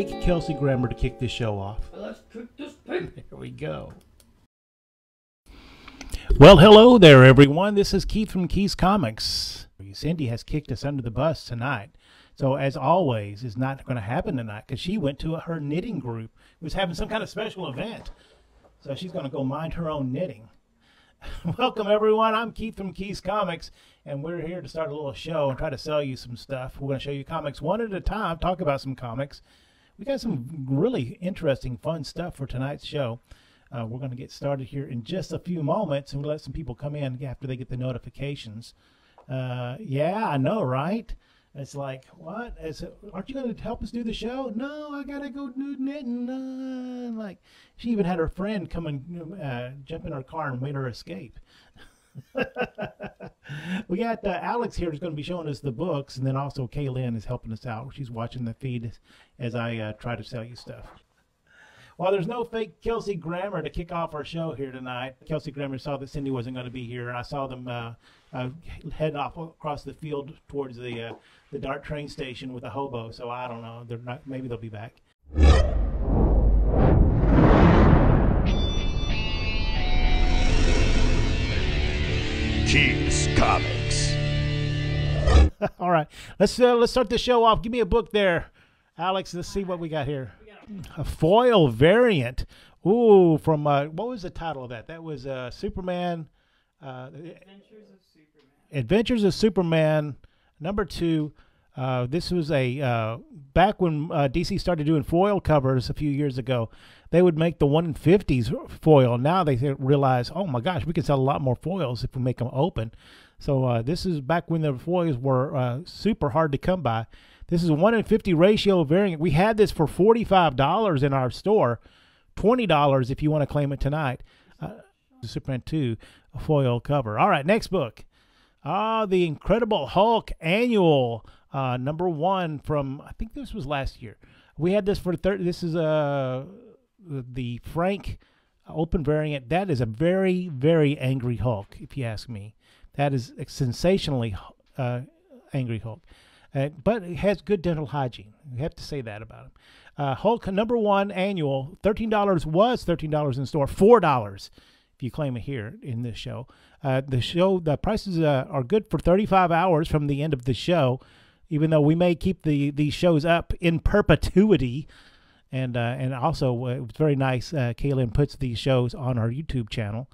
fake Kelsey Grammer to kick this show off. Let's cook this pig. Here we go. Well, hello there, everyone. This is Keith from Keith's Comics. Cindy has kicked us under the bus tonight. So, as always, it's not going to happen tonight because she went to her knitting group. It was having some kind of special event. So, she's going to go mind her own knitting. Welcome, everyone. I'm Keith from Keith's Comics, and we're here to start a little show and try to sell you some stuff. We're going to show you comics one at a time, talk about some comics. We got some really interesting, fun stuff for tonight's show. We're going to get started here in just a few moments, and we'll let some people come in after they get the notifications. Yeah, I know, right? It's like, what? Aren't you going to help us do the show? No, I got to go do knitting. Like, she even had her friend come and jump in her car and made her escape. We got Alex here who's going to be showing us the books, and then also Kaylin is helping us out. She's watching the feed as I try to sell you stuff. Well, there's no fake Kelsey Grammer to kick off our show here tonight. Kelsey Grammer saw that Cindy wasn't going to be here. I saw them head off across the field towards the DART train station with a hobo. So I don't know. They're not. Maybe they'll be back. Keith's Comics. All right, let's start the show off. Give me a book there, Alex. Let's see what we got here. A foil variant. Ooh, from what was the title of that? That was Superman. Adventures of Superman #2. This was back when DC started doing foil covers a few years ago. They would make the 1 in 50s foil. Now they realize, oh my gosh, we can sell a lot more foils if we make them open. So this is back when the foils were super hard to come by. This is a 1 in 50 ratio variant. We had this for $45 in our store, $20 if you want to claim it tonight. Superman 2 foil cover. All right, next book. The Incredible Hulk Annual, #1 from, I think this was last year. We had this for this is the Frank open variant. That is a very, very angry Hulk, if you ask me. That is a sensationally angry Hulk. But it has good dental hygiene. We have to say that about him. Hulk #1 Annual, $13 was $13 in store, $4 if you claim it here in this show. The prices are good for 35 hours from the end of the show, even though we may keep these shows up in perpetuity. And also, it's very nice. Kaylin puts these shows on our YouTube channel,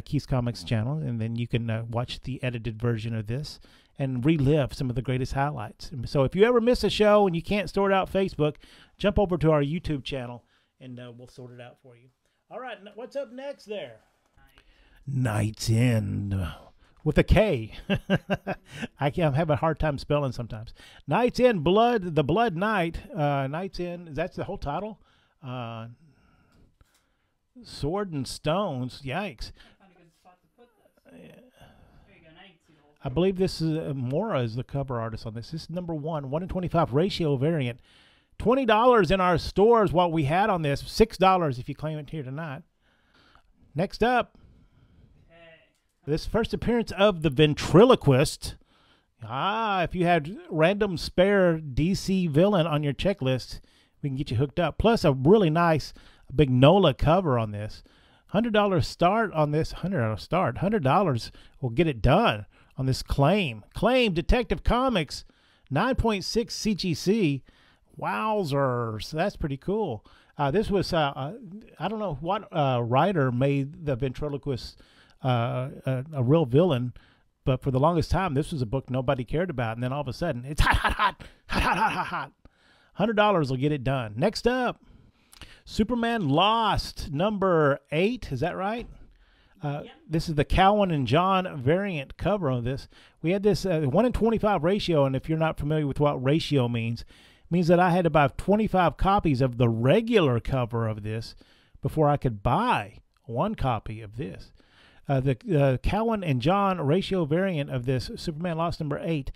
Keith's Comics channel, and then you can watch the edited version of this and relive some of the greatest highlights. So if you ever miss a show and you can't sort out Facebook, jump over to our YouTube channel, and we'll sort it out for you. All right, what's up next there? Knight's End. With a K. I'm having a hard time spelling sometimes. Knight's End, the Blood Knight. Knight's End, that's the whole title? Sword and Stones. Yikes. I believe this is Mora is the cover artist on this. This is #1, 1 in 25 ratio variant. $20 in our stores what we had on this. $6 if you claim it here tonight. Next up. This first appearance of the Ventriloquist. If you had random spare DC villain on your checklist, we can get you hooked up. Plus a really nice big NOLA cover on this. $100 start on this. $100 will get it done on this Claim. Claim Detective Comics, 9.6 CGC. Wowzers. That's pretty cool. This was, I don't know what writer made the Ventriloquist a real villain, but for the longest time this was a book nobody cared about, and then all of a sudden it's hot. $100 will get it done. Next up, Superman Lost #8. Is that right? This is the Cowan and John variant cover on this. We had this 1 in 25 ratio, and if you're not familiar with what ratio means, it means that I had to buy 25 copies of the regular cover of this before I could buy one copy of this. The Cowan and John ratio variant of this Superman Lost #8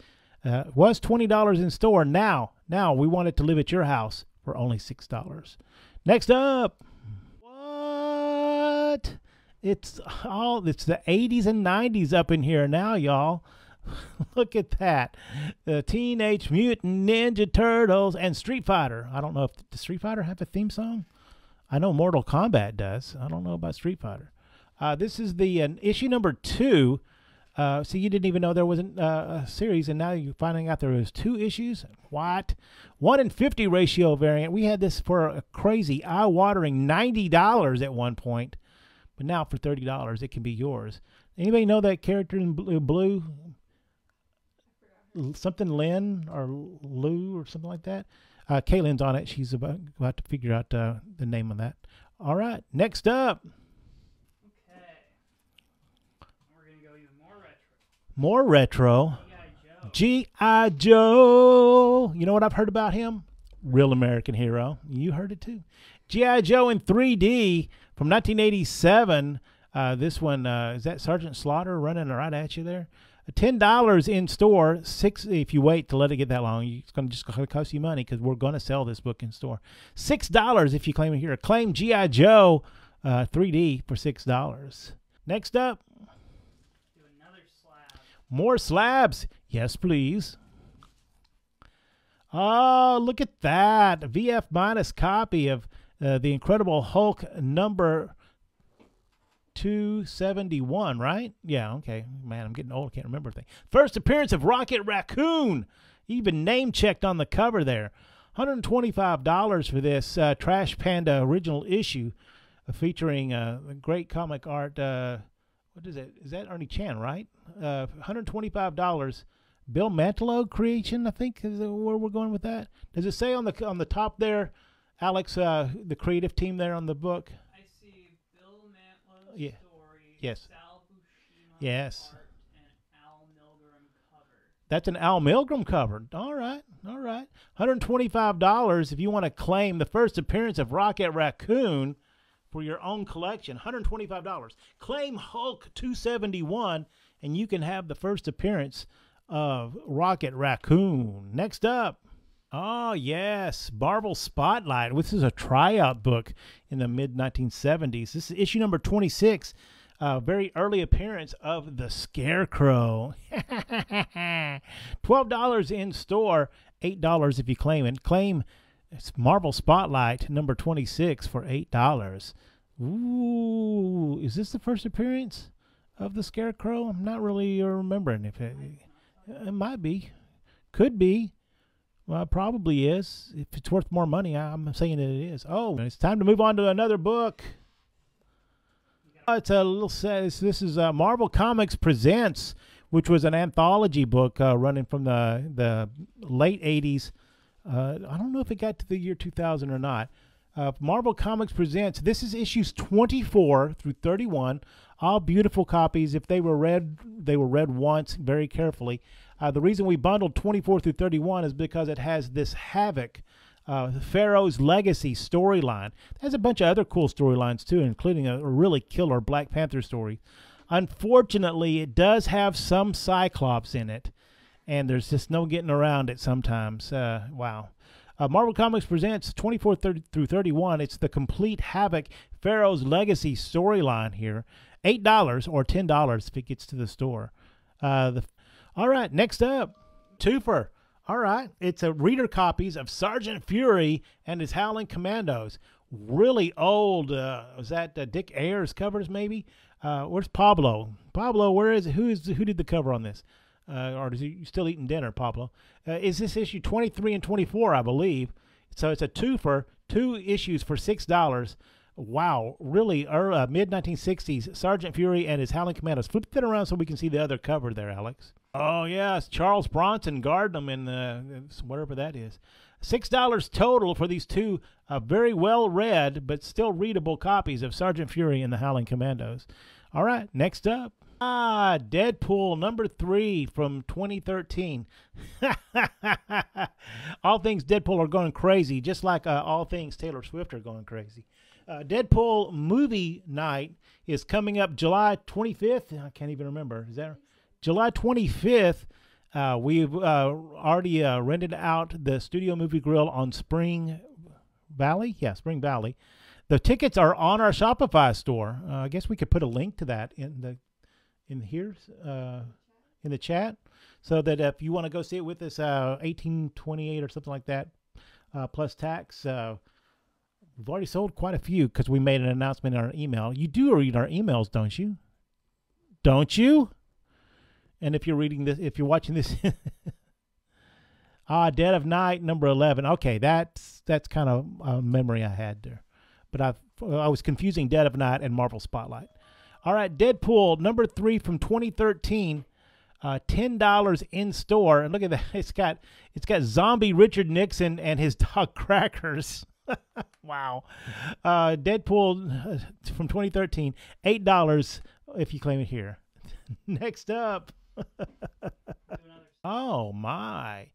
was $20 in store. Now we want it to live at your house for only $6. Next up, what? It's the 80s and 90s up in here now, y'all. Look at that. The Teenage Mutant Ninja Turtles and Street Fighter. I don't know if does Street Fighter have a theme song? I know Mortal Kombat does. I don't know about Street Fighter. This is the issue number 2. So you didn't even know there was a series, and now you're finding out there was 2 issues? What? 1 in 50 ratio variant. We had this for a crazy, eye-watering $90 at one point, but now for $30 it can be yours. Anybody know that character in blue? Something Lynn or Lou or something like that? Kaylin's on it. She's about to figure out the name of that. All right, next up. More retro. G.I. Joe. You know what I've heard about him? Real American hero. You heard it too. G.I. Joe in 3D from 1987. This one, is that Sergeant Slaughter running right at you there? $10 in store. $6 if you wait to let it get that long. It's going to just cost you money because we're going to sell this book in store. $6 if you claim it here. Claim G.I. Joe 3D for $6. Next up. More slabs. Yes, please. Oh, look at that. VF minus copy of the Incredible Hulk number 271, right? Yeah, okay. Man, I'm getting old. I can't remember everything. First appearance of Rocket Raccoon. Even name checked on the cover there. $125 for this Trash Panda original issue featuring great comic art. What is it? Is that Ernie Chan, right? $125. Bill Mantlo creation, I think, is where we're going with that. Does it say on the top there, Alex, the creative team there on the book? I see Bill Mantlo's story, yes. Sal Buscema yes. art, and Al Milgrom cover. That's an Al Milgrom cover. All right, all right. $125 if you want to claim the first appearance of Rocket Raccoon for your own collection. $125. Claim Hulk 271, and you can have the first appearance of Rocket Raccoon. Next up. Oh, yes. Marvel Spotlight. This is a tryout book in the mid-1970s. This is issue number 26. Very early appearance of the Scarecrow. $12 in store. $8 if you claim it. Claim it's Marvel Spotlight number 26 for $8. Ooh, is this the first appearance of the Scarecrow? I'm not really remembering if it might be. Could be. Well, it probably is. If it's worth more money, I'm saying that it is. Oh, it's time to move on to another book. It's a little sad. This is Marvel Comics Presents, which was an anthology book running from the late 80s. I don't know if it got to the year 2000 or not. Marvel Comics Presents. This is issues 24 through 31. All beautiful copies. If they were read once very carefully. The reason we bundled 24 through 31 is because it has this Havoc, Pharaoh's Legacy storyline. It has a bunch of other cool storylines too, including a really killer Black Panther story. Unfortunately, it does have some Cyclops in it, and there's just no getting around it sometimes. Wow. Marvel Comics Presents 24 through 31. It's the complete Havoc, Pharaoh's Legacy storyline here. $8 or $10 if it gets to the store. All right, next up, twofer. All right, it's a reader copies of Sergeant Fury and his Howling Commandos. Really old. Was that Dick Ayers covers maybe? Where's Pablo? Pablo, where is it? Who did the cover on this? Or is he still eating dinner, Pablo? Is this issue 23 and 24, I believe? So it's a twofer, 2 issues for $6. Wow, really mid-1960s, Sergeant Fury and his Howling Commandos. Flip that around so we can see the other cover there, Alex. Oh, yes, Charles Bronson guarding them in whatever that is. $6 total for these 2 very well-read but still readable copies of Sergeant Fury and the Howling Commandos. All right, next up. Deadpool number 3 from 2013. All things Deadpool are going crazy, just like all things Taylor Swift are going crazy. Deadpool movie night is coming up July 25th. I can't even remember. Is that July 25th? We've already rented out the Studio Movie Grill on Spring Valley. Yeah, Spring Valley. The tickets are on our Shopify store. I guess we could put a link to that in in the chat, so that if you want to go see it with us, 1828 or something like that, plus tax. We've already sold quite a few because we made an announcement in our email. You do read our emails, don't you? Don't you? And if you're reading this, if you're watching this, Dead of Night, number 11. Okay, that's kind of a memory I had there. But I was confusing Dead of Night and Marvel Spotlight. All right, Deadpool, number 3 from 2013. $10 in store. And look at that. It's got zombie Richard Nixon and his dog Crackers. Wow. Deadpool from 2013, $8 if you claim it here. Next up. Oh, my.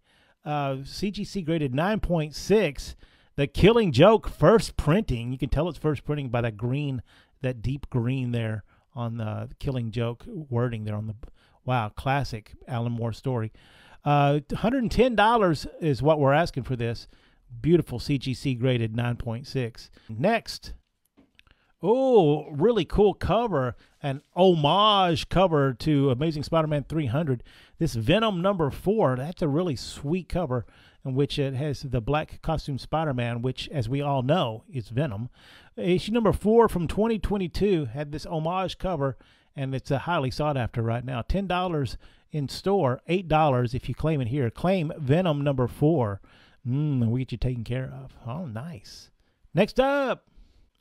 CGC graded 9.6. The Killing Joke first printing. You can tell it's first printing by that green, that deep green there on the Killing Joke wording there on the... Wow, classic Alan Moore story. $110 is what we're asking for this. Beautiful CGC graded 9.6. Next. Oh, really cool cover. An homage cover to Amazing Spider-Man 300. This Venom number 4. That's a really sweet cover in which it has the black costume Spider-Man, which, as we all know, is Venom. Issue number 4 from 2022 had this homage cover, and it's highly sought after right now. $10 in store, $8 if you claim it here. Claim Venom number 4. We get you taken care of. Oh, nice. Next up,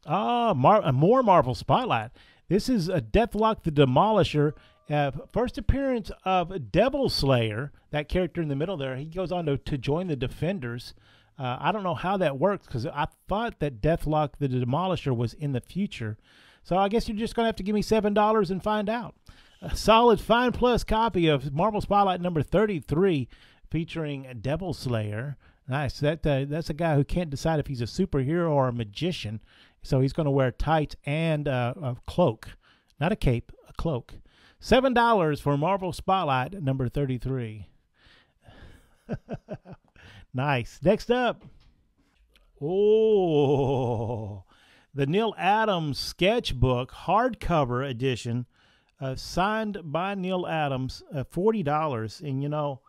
more Marvel Spotlight. This is a Deathlock the Demolisher. First appearance of Devil Slayer, that character in the middle there. He goes on to join the Defenders. I don't know how that works because I thought that Deathlock the Demolisher was in the future. So I guess you're just going to have to give me $7 and find out. A solid Fine Plus copy of Marvel Spotlight number 33 featuring Devil Slayer. Nice. That's a guy who can't decide if he's a superhero or a magician. So he's going to wear tights and a cloak. Not a cape, a cloak. $7 for Marvel Spotlight number 33. Nice. Next up. Oh, the Neal Adams sketchbook hardcover edition, signed by Neal Adams, $40. And, you know,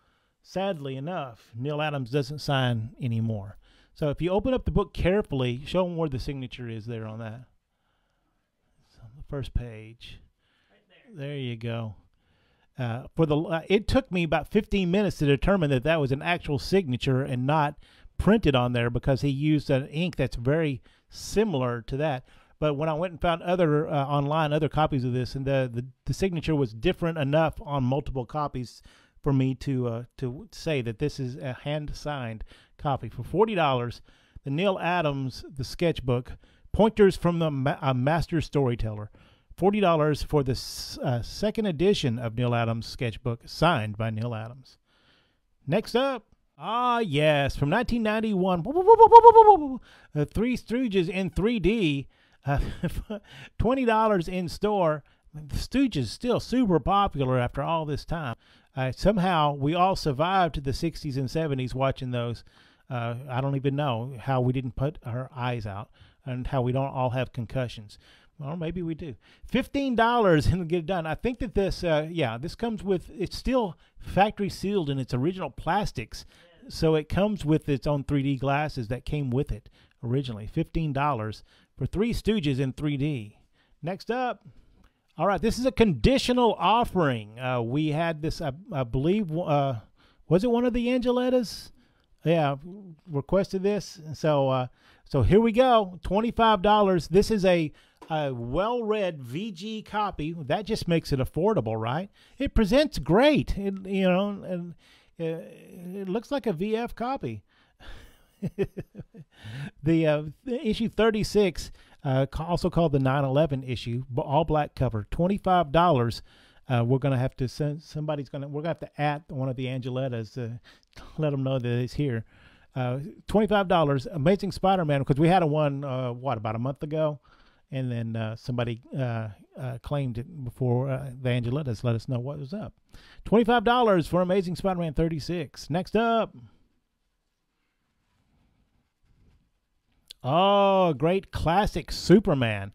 sadly enough, Neal Adams doesn't sign anymore. So if you open up the book carefully, show them where the signature is there on that. It's on the first page. Right there. There you go. It took me about 15 minutes to determine that that was an actual signature and not printed on there, because he used an ink that's very similar to that. But when I went and found other online other copies of this, and the signature was different enough on multiple copies for me to say that this is a hand-signed copy. For $40, the Neal Adams, the sketchbook, Pointers from the Master Storyteller. $40 for the second edition of Neal Adams' sketchbook, signed by Neal Adams. Next up, yes, from 1991, Three Stooges in 3D, $20 in store. The Stooges still super popular after all this time. Somehow we all survived the 60s and 70s watching those. I don't even know how we didn't put our eyes out and how we don't all have concussions. Well, maybe we do. $15 and get it done. I think that this, this comes with, it's still factory sealed in its original plastics. So it comes with its own 3D glasses that came with it originally. $15 for Three Stooges in 3D. Next up. All right, this is a conditional offering. We had this, I believe, was it one of the Angelettas? Yeah, requested this. So here we go, $25. This is a well-read VG copy. That just makes it affordable, right? It presents great, and it looks like a VF copy. The issue 36. Also called the 9/11 issue, all black cover, $25. We're gonna have to send we're gonna have to at one of the Angelettas to let them know that it's here. $25. Amazing Spider-Man, because we had one about a month ago, and then somebody claimed it before the Angelettas let us know what was up. $25 for Amazing Spider-Man 36. Next up. Oh, great classic Superman.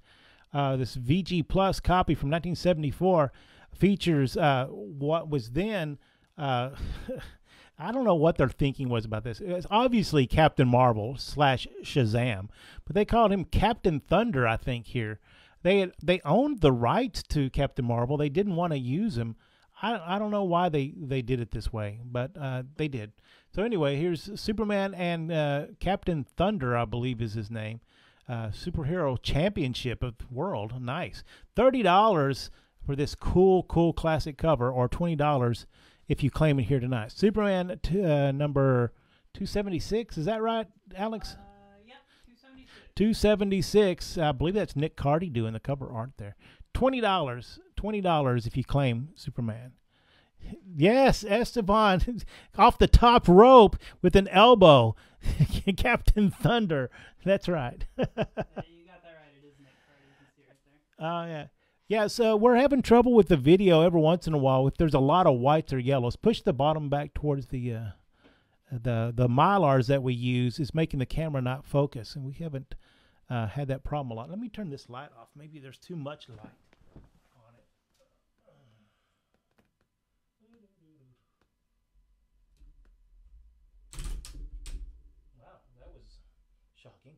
This VG Plus copy from 1974. features what was then. I don't know what their thinking was about this. It's obviously Captain Marvel / Shazam, but they called him Captain Thunder, I think, here. They owned the rights to Captain Marvel. They didn't want to use him. I don't know why they did it this way, but they did. So anyway, here's Superman and Captain Thunder, I believe is his name. Superhero Championship of the World. Nice. $30 for this cool classic cover, or $20 if you claim it here tonight. Superman number 276. Is that right, Alex? Yep, 276. 276. I believe that's Nick Cardy doing the cover art there. $20 if you claim Superman. Yes, Esteban off the top rope with an elbow. Captain Thunder. That's right. Yeah, you got that right. It is Nick Cardy. You can see right there. Oh, yeah. Yeah, so we're having trouble with the video every once in a while. If there's a lot of whites or yellows, push the bottom back towards the Mylars that we use is making the camera not focus, and we haven't had that problem a lot. Let me turn this light off. Maybe there's too much light on it. Wow, that was shocking.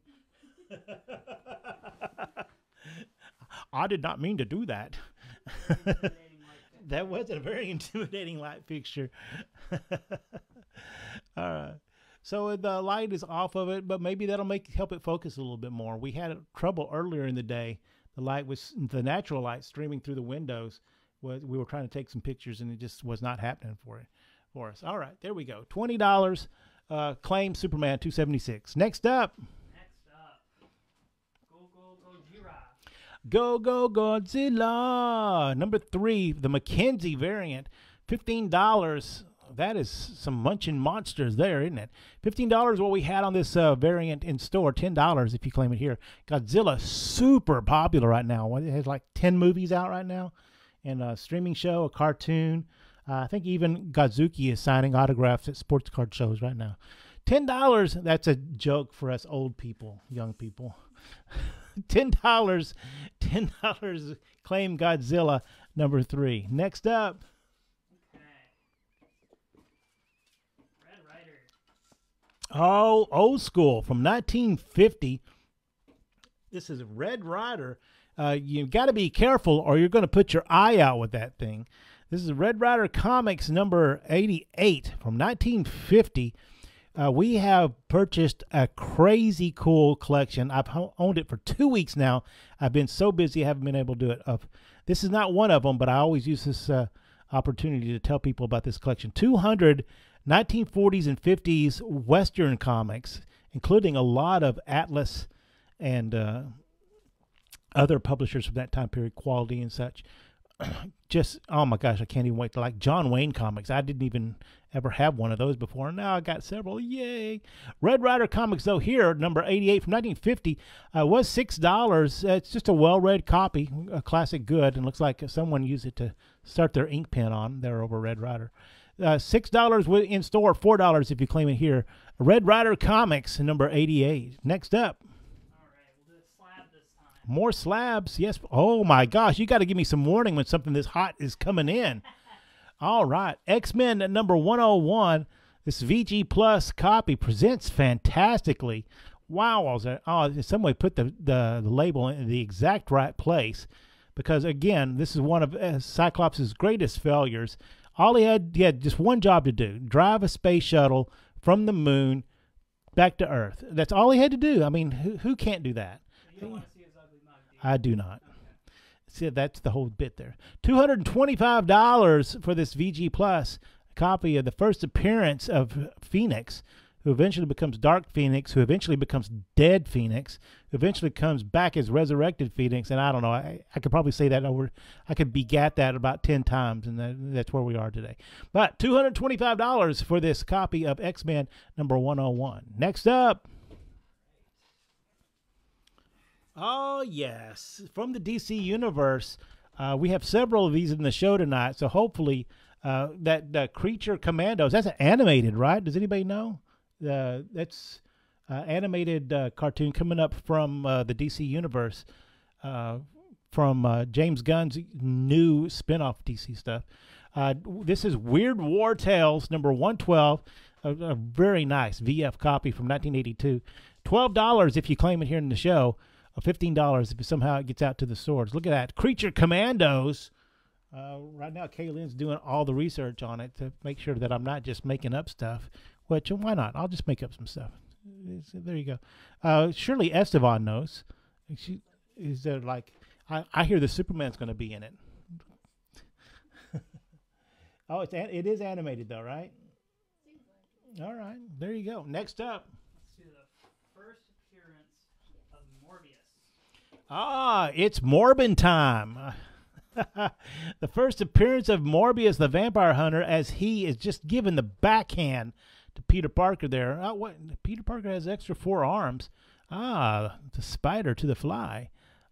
I did not mean to do that. That was a very intimidating light fixture. All right. So the light is off of it, but maybe that'll help it focus a little bit more. We had trouble earlier in the day. The natural light streaming through the windows. We were trying to take some pictures, and it just was not happening for us. All right, there we go. $20. Claim Superman 276. Next up. Go Godzilla. Number 3, the Mackenzie variant. $15. That is some munching monsters there, isn't it? $15 what we had on this variant in store. $10 if you claim it here. Godzilla, super popular right now. It has like 10 movies out right now. And a streaming show, a cartoon. I think even Godzuki is signing autographs at sports card shows right now. $10, that's a joke for us old people, young people. $10 claim Godzilla number 3. Next up. Okay. Red Rider. Oh, old school from 1950. This is Red Rider. You've got to be careful or you're going to put your eye out with that thing. This is Red Rider Comics number 88 from 1950. We have purchased a crazy cool collection. I've owned it for 2 weeks now. I've been so busy I haven't been able to do it. This is not one of them, but I always use this opportunity to tell people about this collection. 200 1940s and 50s Western comics, including a lot of Atlas and other publishers from that time period, Quality and such. Just, oh my gosh, I can't even wait to like John Wayne comics. I didn't even ever have one of those before. Now I got several. Yay. Red Rider comics, though, here, number 88 from 1950, was $6. It's just a well-read copy, a classic good, and looks like someone used it to start their ink pen on there over Red Rider. $6 in store, $4 if you claim it here. Red Rider comics, number 88. Next up. More slabs, yes. Oh my gosh, you got to give me some warning when something this hot is coming in. All right, X-Men number 101. This VG Plus copy presents fantastically. Wow, in some way put the label in the exact right place, because again, this is one of Cyclops' greatest failures. He had just one job to do: drive a space shuttle from the moon back to Earth. That's all he had to do. I mean, who can't do that? You don't want to see his ugly mug, do you? I do not. See, that's the whole bit there. $225 for this VG Plus copy of the first appearance of Phoenix, who eventually becomes Dark Phoenix, who eventually becomes Dead Phoenix, who eventually comes back as Resurrected Phoenix. And I don't know, I could probably say that over, I could begat that about 10 times, and that's where we are today. But $225 for this copy of X-Men number 101. Next up. Oh, yes. From the DC Universe, we have several of these in the show tonight, so hopefully that Creature Commandos, that's animated, right? Does anybody know? That's animated cartoon coming up from the DC Universe. from James Gunn's new spin-off DC stuff. This is Weird War Tales number 112, a very nice VF copy from 1982. $12 if you claim it here in the show, or $15 if somehow it gets out to the stores. Look at that. Creature Commandos. Right now, Kaylin's doing all the research on it to make sure that I'm not just making up stuff, which, why not? I'll just make up some stuff. There you go. Surely Estevan knows. Is there like, I hear the Superman's going to be in it. Oh, it is animated though, right? All right, there you go. Next up. To the first appearance of Morbius. Ah, it's Morbin time. The first appearance of Morbius the Vampire Hunter, as he is just giving the backhand to Peter Parker there. Peter Parker has extra 4 arms. The spider to the fly.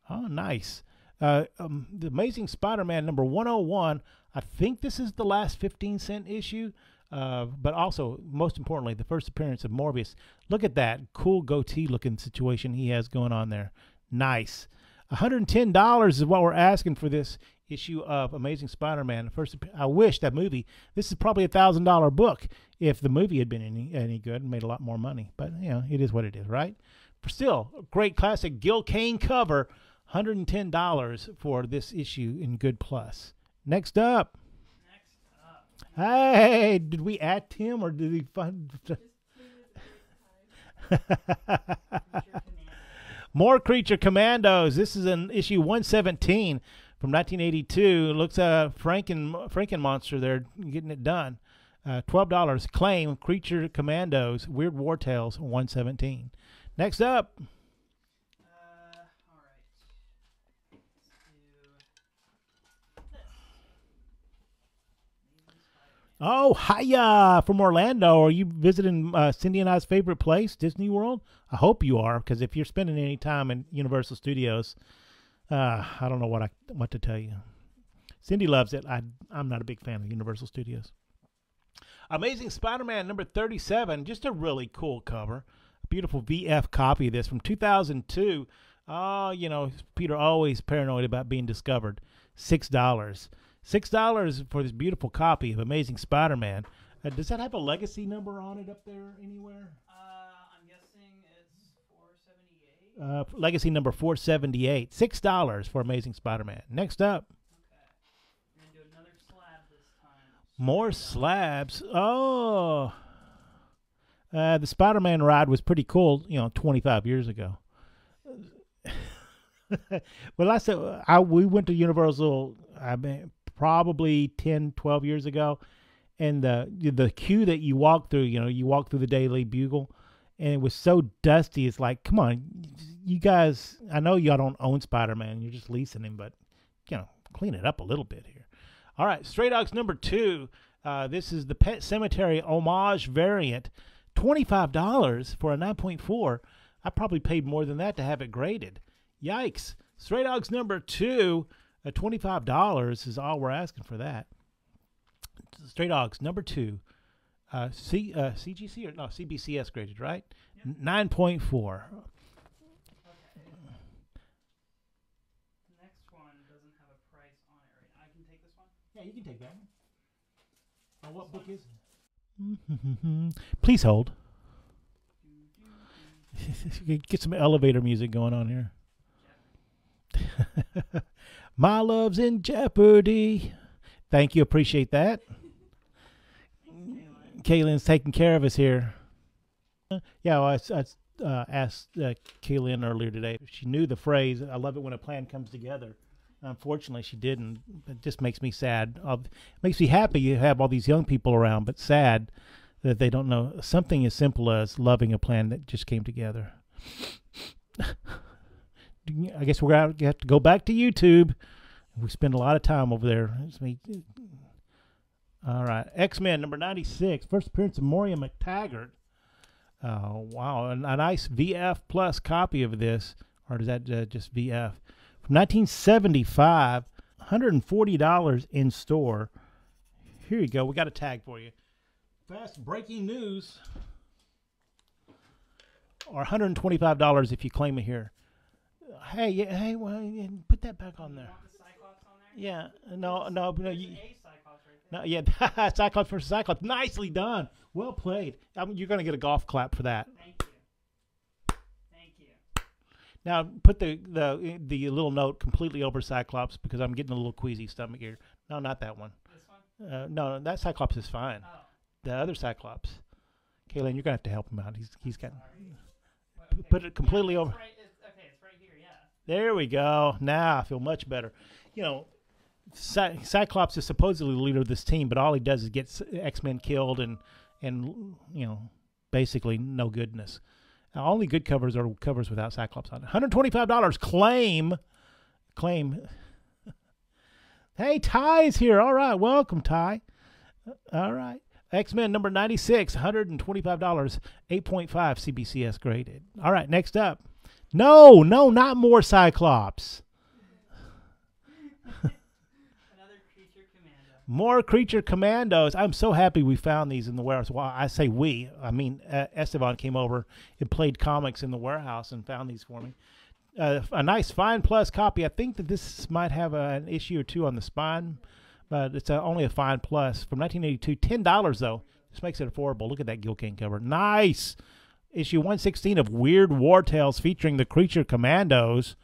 Oh, nice. The Amazing Spider-Man number 101. I think this is the last 15-cent issue. But also, most importantly, the first appearance of Morbius. Look at that cool goatee-looking situation he has going on there. Nice. $110 is what we're asking for this issue of Amazing Spider-Man. I wish that movie. This is probably $1,000 book if the movie had been any good and made a lot more money. But it is what it is, right? For still, a great classic Gil Kane cover. $110 for this issue in Good Plus. Next up. Hey, did we add Tim or did he find? More Creature Commandos. This is an issue 117 from 1982. It looks Frankenmonster there getting it done. $12. Claim Creature Commandos. Weird War Tales 117. Next up. All right. Oh, hiya from Orlando. Are you visiting Cindy and I's favorite place, Disney World? I hope you are, because if you're spending any time in Universal Studios, I don't know what to tell you. Cindy loves it. I'm not a big fan of Universal Studios. Amazing Spider-Man number 37. Just a really cool cover. A beautiful VF copy of this from 2002. Peter always paranoid about being discovered. $6. $6 for this beautiful copy of Amazing Spider-Man. Does that have a legacy number on it up there anywhere? I'm guessing it's 478. Legacy number 478. $6 for Amazing Spider-Man. Next up. Okay. We're going to do another slab this time. More slabs. Oh. The Spider-Man ride was pretty cool, 25 years ago. Well, I said we went to Universal, probably 10, 12 years ago, and the queue that you walk through, you walk through the Daily Bugle, and it was so dusty. It's like, come on, you guys, I know y'all don't own Spider-Man, you're just leasing him, but, clean it up a little bit here. All right, Stray Dogs number 2. This is the Pet Cemetery homage variant. $25 for a 9.4. I probably paid more than that to have it graded. Yikes. Stray Dogs number 2. $25 is all we're asking for that. Stray Dogs number 2. CGC or no, CBCS graded, right? Yep. 9.4. Okay. The next one doesn't have a price on it right now. I can take this one? Yeah, you can take that one. What book is it? Please hold. Get some elevator music going on here. My love's in jeopardy. Thank you. Appreciate that. Kaylin's taking care of us here. Yeah, well, I asked Kaylin earlier today if she knew the phrase, I love it when a plan comes together. Unfortunately, she didn't. It just makes me sad. It makes me happy you have all these young people around, but sad that they don't know something as simple as loving a plan that just came together. I guess we're going to have to go back to YouTube. We spend a lot of time over there. All right. X-Men number 96. First appearance of Moira McTaggart. Oh, wow. A nice VF Plus copy of this. Or is that just VF? From 1975. $140 in store. Here you go. We got a tag for you. Fast breaking news. Or $125 if you claim it here. Hey, yeah, hey, well, yeah, put that back on You there. want the Cyclops on there? Yeah, no, no, no, There's you, a Cyclops right there. no, yeah, Cyclops versus Cyclops. Nicely done. Well played. You're going to get a golf clap for that. Thank you. Thank you. Now put the little note completely over Cyclops because I'm getting a little queasy stomach here. No, not that one. This one? No, that Cyclops is fine. Oh. The other Cyclops, Kaylin, you're gonna have to help him out. He's got Well, okay. put it completely Yeah, over. it's right, it's right here, yeah. There we go. Now I feel much better. You know, Cyclops is supposedly the leader of this team, but all he does is get X-Men killed and you know, basically no goodness. Only good covers are covers without Cyclops on it. $125. Claim. Hey, Ty is here. All right, welcome, Ty. All right. X-Men number 96, $125, 8.5 CBCS graded. All right, next up. No, not more Cyclops. Another Creature Commando. More Creature Commandos. I'm so happy we found these in the warehouse. Well, I say we. I mean, Esteban came over and played comics in the warehouse and found these for me. A nice Fine Plus copy. I think that this might have an issue or two on the spine, but it's only a Fine Plus from 1982. $10 though. This makes it affordable. Look at that Gil Kane cover. Nice. Issue 116 of Weird War Tales featuring the Creature Commandos.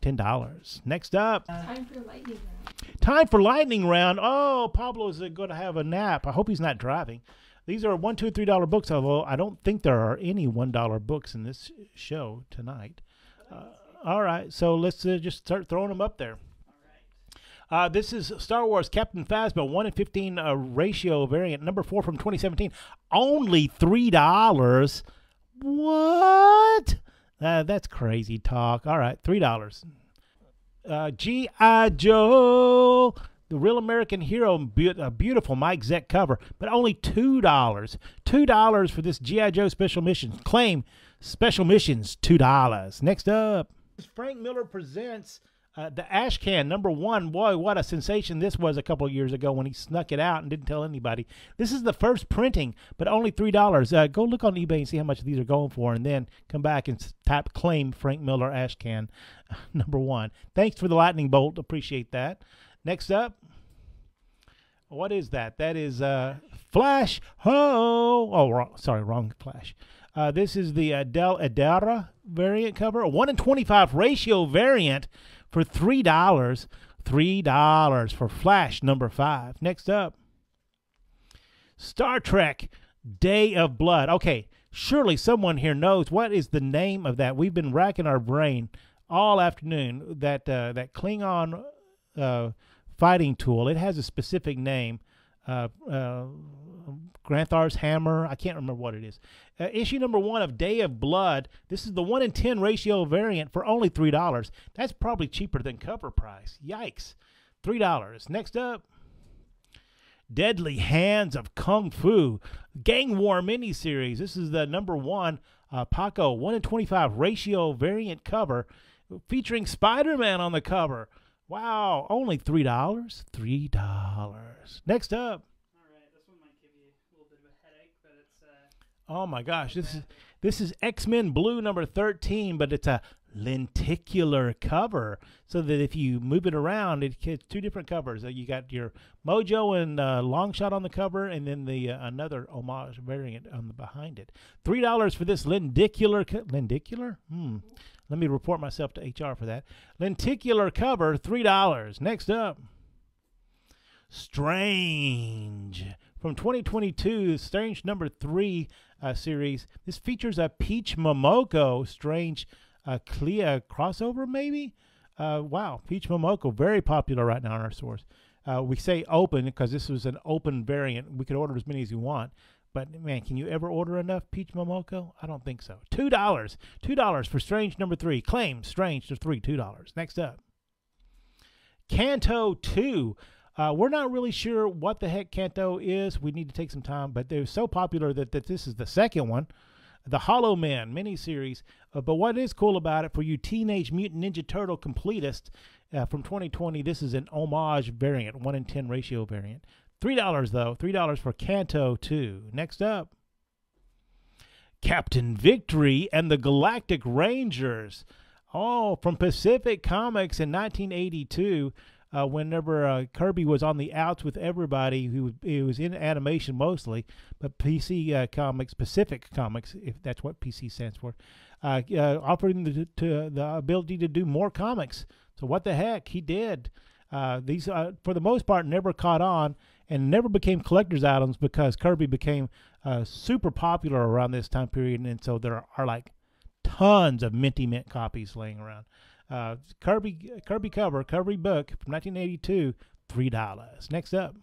$10. Next up. Time for lightning round. Time for lightning round. Oh, Pablo's going to have a nap. I hope he's not driving. These are $1, $2, $3 books, although I don't think there are any $1 books in this show tonight. All right, so let's just start throwing them up there. All right. This is Star Wars Captain Phasma 1:15 ratio variant number 4 from 2017. Only $3. What? That's crazy talk. All right, $3. G.I. Joe, the Real American Hero, a beautiful Mike Zeck cover, but only $2. $2 for this G.I. Joe Special Missions. Claim Special Missions, $2. Next up, Frank Miller presents the Ashcan number 1. Boy, what a sensation this was a couple of years ago when he snuck it out and didn't tell anybody. This is the first printing, but only $3. Go look on eBay and see how much these are going for, and then come back and type claim Frank Miller Ashcan number 1. Thanks for the lightning bolt. Appreciate that. Next up, what is that? That is Flash. Wrong Flash. This is the Del Edera variant cover, a 1:25 ratio variant for $3. $3 for Flash number 5. Next up, Star Trek Day of Blood. Okay, surely someone here knows what is the name of that. We've been racking our brain all afternoon. That Klingon fighting tool. It has a specific name. Granthar's Hammer. I can't remember what it is. Issue number 1 of Day of Blood. This is the 1:10 ratio variant for only $3. That's probably cheaper than cover price. Yikes. $3. Next up, Deadly Hands of Kung Fu Gang War miniseries. This is the number 1 Paco 1:25 ratio variant cover featuring Spider-Man on the cover. Wow, only $3. $3. Next up. All right, this one might give you a little bit of a headache, but it's Oh my gosh, this is X-Men Blue number 13, but it's a lenticular cover, so that if you move it around, it gets 2 different covers. You got your Mojo and Longshot on the cover, and then the another homage variant on the behind it. $3 for this lenticular. Lenticular? Let me report myself to HR for that. Lenticular cover, $3. Next up, Strange from 2022, Strange number 3 series. This features a Peach Momoko Strange Clea crossover, maybe? Wow, Peach Momoko, very popular right now in our stores. We say open because this was an open variant. We could order as many as you want. But, man, can you ever order enough Peach Momoko? I don't think so. $2. $2 for Strange number 3. Claim Strange to 3, $2. Next up, Kanto 2. We're not really sure what the heck Kanto is. We need to take some time, but they're so popular that this is the second one. The Hollow Man miniseries. But what is cool about it, for you Teenage Mutant Ninja Turtle completists from 2020, this is an homage variant, 1:10 ratio variant. $3 though. $3 for Kanto 2. Next up, Captain Victory and the Galactic Rangers. Oh, from Pacific Comics in 1982. Whenever Kirby was on the outs with everybody, he was in animation mostly, but PC Comics, Pacific Comics, if that's what PC stands for, offering the ability to do more comics. So what the heck, he did. These, for the most part, never caught on and never became collector's items because Kirby became super popular around this time period, and so there are like tons of minty mint copies laying around. Kirby cover, Kirby book from 1982, $3. Next up,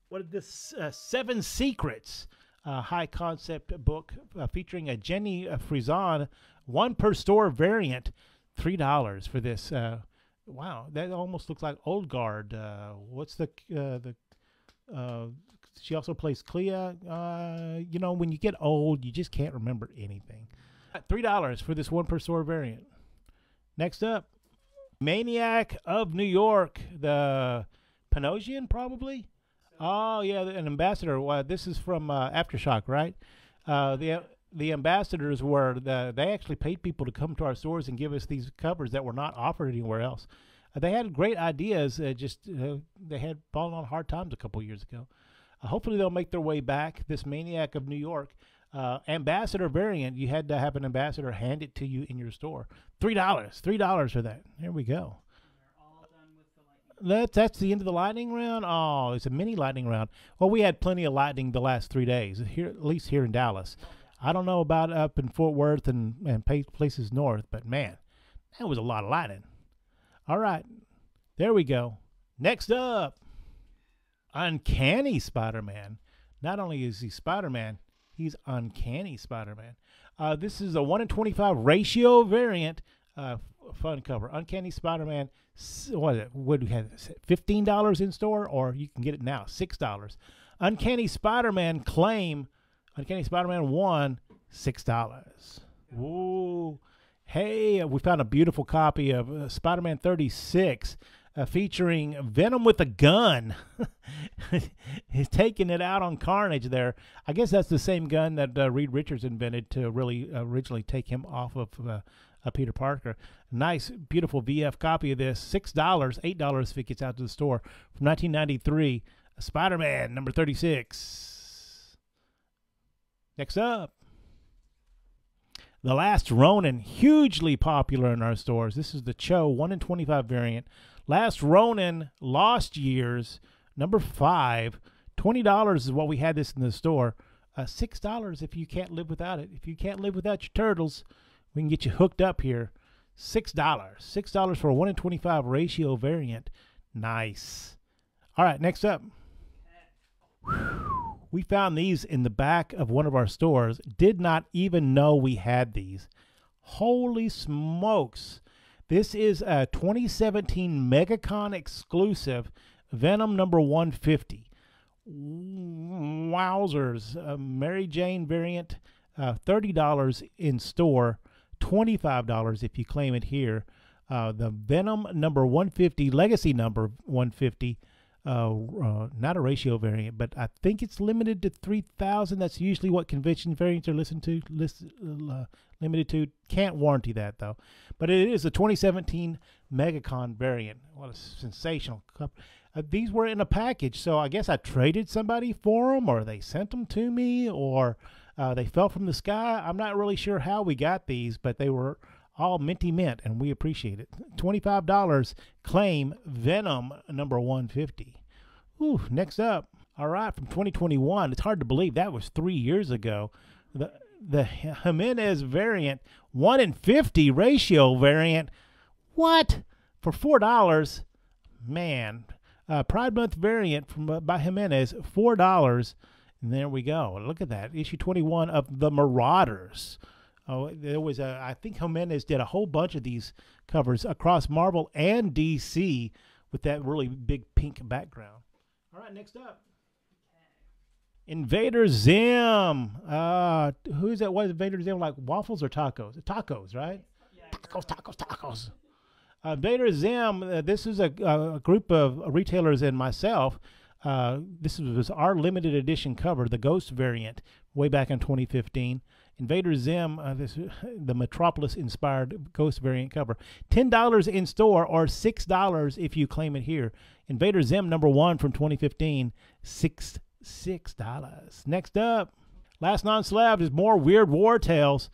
what is this? 7 Secrets, high concept book featuring a Jenny Frison, 1 per store variant, $3 for this. Wow, that almost looks like Old Guard. What's the she also plays Clea. You know, when you get old, you just can't remember anything. $3 for this 1 per store variant. Next up, Maniac of New York, the Panosian, probably. Oh yeah, an ambassador. Well, this is from Aftershock, right? The ambassadors were they actually paid people to come to our stores and give us these covers that were not offered anywhere else. They had great ideas. They had fallen on hard times a couple years ago. Hopefully they'll make their way back. This Maniac of New York. Ambassador variant, you had to have an ambassador hand it to you in your store. $3 for that. There we go. They're all done with the lightning. That's the end of the lightning round. Oh, it's a mini lightning round. Well, we had plenty of lightning the last 3 days here, at least here in Dallas. I don't know about up in Fort Worth and places north, but man, that was a lot of lightning. All right, there we go. Next up, Uncanny Spider-Man. Not only is he Spider-Man, he's Uncanny Spider-Man. This is a 1 in 25 ratio variant. Fun cover. Uncanny Spider-Man. What is it? What do we have? $15 in store, or you can get it now, $6. Uncanny Spider-Man claim. Uncanny Spider-Man 1, $6. Ooh. Hey, we found a beautiful copy of Spider-Man 36 featuring Venom with a gun. He's taking it out on Carnage there. I guess that's the same gun that Reed Richards invented to really originally take him off of Peter Parker. Nice, beautiful VF copy of this. $6, $8 if it gets out to the store. From 1993, Spider-Man number 36. Next up, The Last Ronin, hugely popular in our stores. This is the Cho 1 in 25 variant. Last Ronin, Lost Years, number 5. $20 is what we had this in the store. $6 if you can't live without it. If you can't live without your turtles, we can get you hooked up here. $6. $6 for a 1 in 25 ratio variant. Nice. All right, next up. We found these in the back of one of our stores. Did not even know we had these. Holy smokes. This is a 2017 MegaCon exclusive Venom number 150. Wowzers. Mary Jane variant, $30 in store, $25 if you claim it here. The Venom number 150, Legacy number 150, not a ratio variant, but I think it's limited to 3,000. That's usually what convention variants are limited to. Can't warranty that though. But it is a 2017 MegaCon variant. What a sensational cup. These were in a package, so I guess I traded somebody for them, or they sent them to me, or they fell from the sky. I'm not really sure how we got these, but they were all minty mint, and we appreciate it. $25, claim Venom number 150. Ooh, next up, all right, from 2021. It's hard to believe that was 3 years ago. The Jimenez variant, 1 in 50 ratio variant. What? For $4? Man. Pride Month variant by Jimenez, $4. And there we go. Look at that. Issue 21 of The Marauders. Oh, there was I think Jimenez did a whole bunch of these covers across Marvel and DC with that really big pink background. All right, next up. Invader Zim. Who is that? What is Invader Zim like? Waffles or tacos? Tacos, right? Yeah, Tacos. Invader Zim. This is a group of retailers and myself. This was our limited edition cover, the Ghost variant, way back in 2015. Invader Zim, the Metropolis-inspired Ghost variant cover. $10 in store or $6 if you claim it here. Invader Zim #1 from 2015, $6. Next up, last non-slab is more Weird War Tales.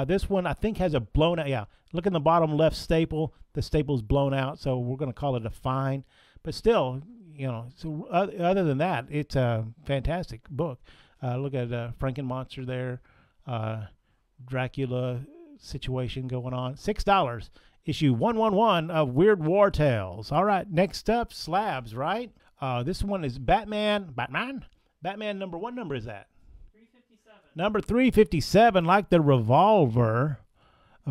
This one I think has a blown out. Yeah, look in the bottom left staple. The staple's blown out, so we're going to call it a fine. But still, you know, so other than that, it's a fantastic book. Look at Frankenmonster there. Dracula situation going on. $6. Issue 111 of Weird War Tales. All right, next up, slabs, right? This one is Batman. Number, what number is that? 357. Number 357, like the Revolver.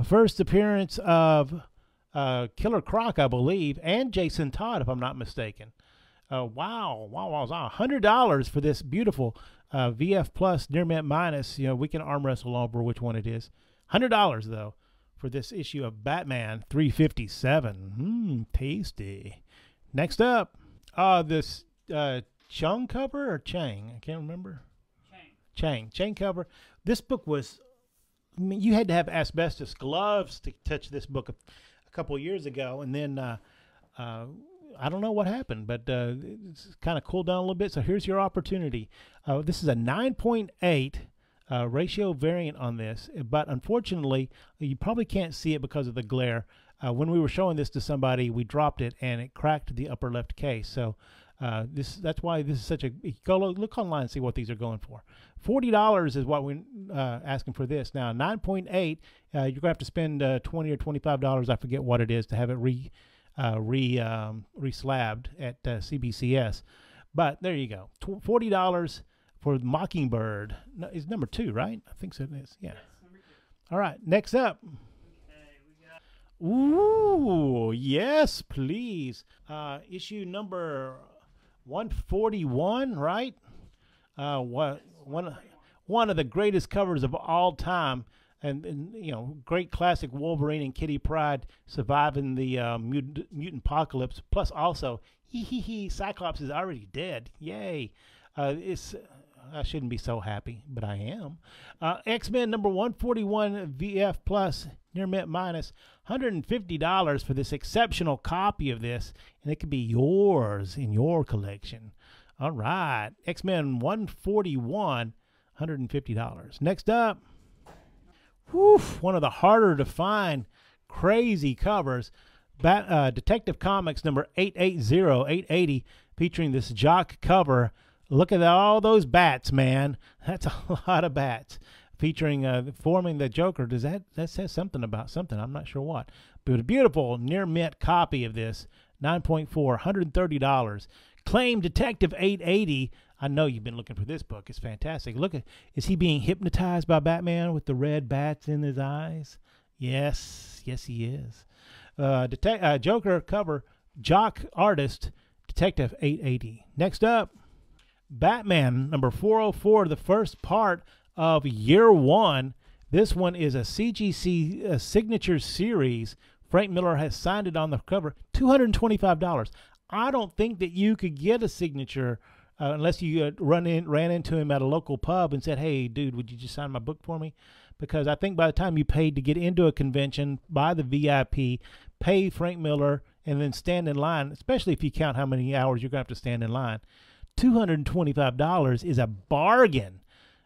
First appearance of Killer Croc, I believe, and Jason Todd, if I'm not mistaken. Wow. $100 for this beautiful VF Plus Near Mint Minus. You know, we can arm wrestle over which one it is. $100, though, for this issue of Batman 357. Tasty. Next up, this Chung cover or Chang? I can't remember. Chang cover. This book was, I mean, you had to have asbestos gloves to touch this book a couple of years ago, and then I don't know what happened, but it's kind of cooled down a little bit. So here's your opportunity. This is a 9.8 ratio variant on this, but unfortunately, you probably can't see it because of the glare. When we were showing this to somebody, we dropped it and it cracked the upper left case. So that's why this is such a. Go look online and see what these are going for. $40 is what we're asking for this. Now 9.8, you're gonna have to spend $20 or $25. I forget what it is to have it re-slabbed at CBCS, but there you go. $40 for Mockingbird. No, it's number 2, right? I think so. It is. Yeah. Yes, number 2. All right. Next up. Okay, we got. Ooh, yes, please. Issue number 141, right? One of the greatest covers of all time. And you know, great classic Wolverine and Kitty Pryde surviving the mutant apocalypse. Plus, also, Cyclops is already dead. Yay! I shouldn't be so happy, but I am. X-Men number 141 VF Plus Near Mint Minus, $150 for this exceptional copy of this, and it could be yours in your collection. All right, X-Men 141, $150. Next up. One of the harder to find crazy covers. Detective Comics number 880, featuring this Jock cover. Look at all those bats, man. That's a lot of bats. Featuring forming the Joker. Does that says something about something? I'm not sure what. But a beautiful near mint copy of this. 9.4, $130. Claim Detective 880. I know you've been looking for this book. It's fantastic. Look at, is he being hypnotized by Batman with the red bats in his eyes? Yes, he is. Joker cover, Jock artist, Detective 880. Next up, Batman number 404, the first part of Year One. This one is a CGC signature series. Frank Miller has signed it on the cover. $225. I don't think that you could get a signature unless you ran into him at a local pub and said, "Hey, dude, would you just sign my book for me?" Because I think by the time you paid to get into a convention, buy the VIP, pay Frank Miller, and then stand in line, especially if you count how many hours you're going to have to stand in line, $225 is a bargain.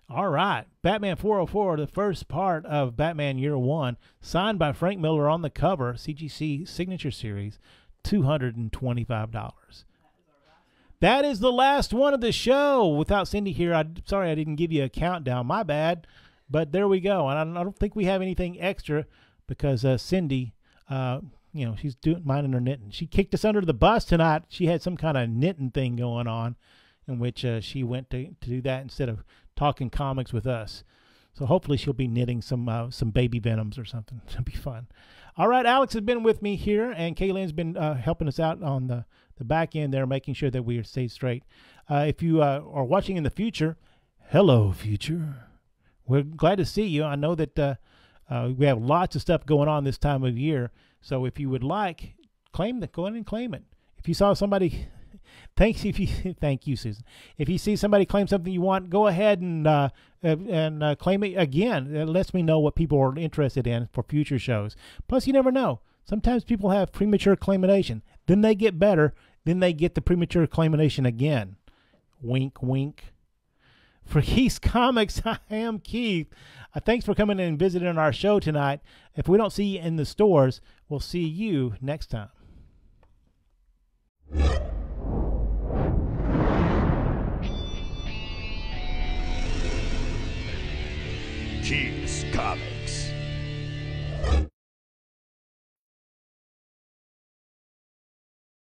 All right, Batman 404, the first part of Batman Year One, signed by Frank Miller on the cover, CGC Signature Series, $225. That is the last one of the show. Without Cindy here, I'm sorry I didn't give you a countdown. My bad. But there we go. And I don't think we have anything extra because Cindy, she's minding her knitting. She kicked us under the bus tonight. She had some kind of knitting thing going on in which she went to do that instead of talking comics with us. So hopefully she'll be knitting some baby venoms or something. It'll be fun. All right, Alex has been with me here, and Kaylin's been helping us out on the back end there, making sure that we stay straight. If you are watching in the future, hello, future. We're glad to see you. I know that we have lots of stuff going on this time of year, so if you would like, claim that. Go ahead and claim it. If you saw somebody Thanks if you thank you, Susan. If you see somebody claim something you want, go ahead and claim it again. It lets me know what people are interested in for future shows. Plus, you never know. Sometimes people have premature claimation. Then they get better. Then they get the premature claimation again. Wink, wink. For Keith's Comics, I am Keith. Thanks for coming in and visiting our show tonight. If we don't see you in the stores, we'll see you next time. Keith's Comics.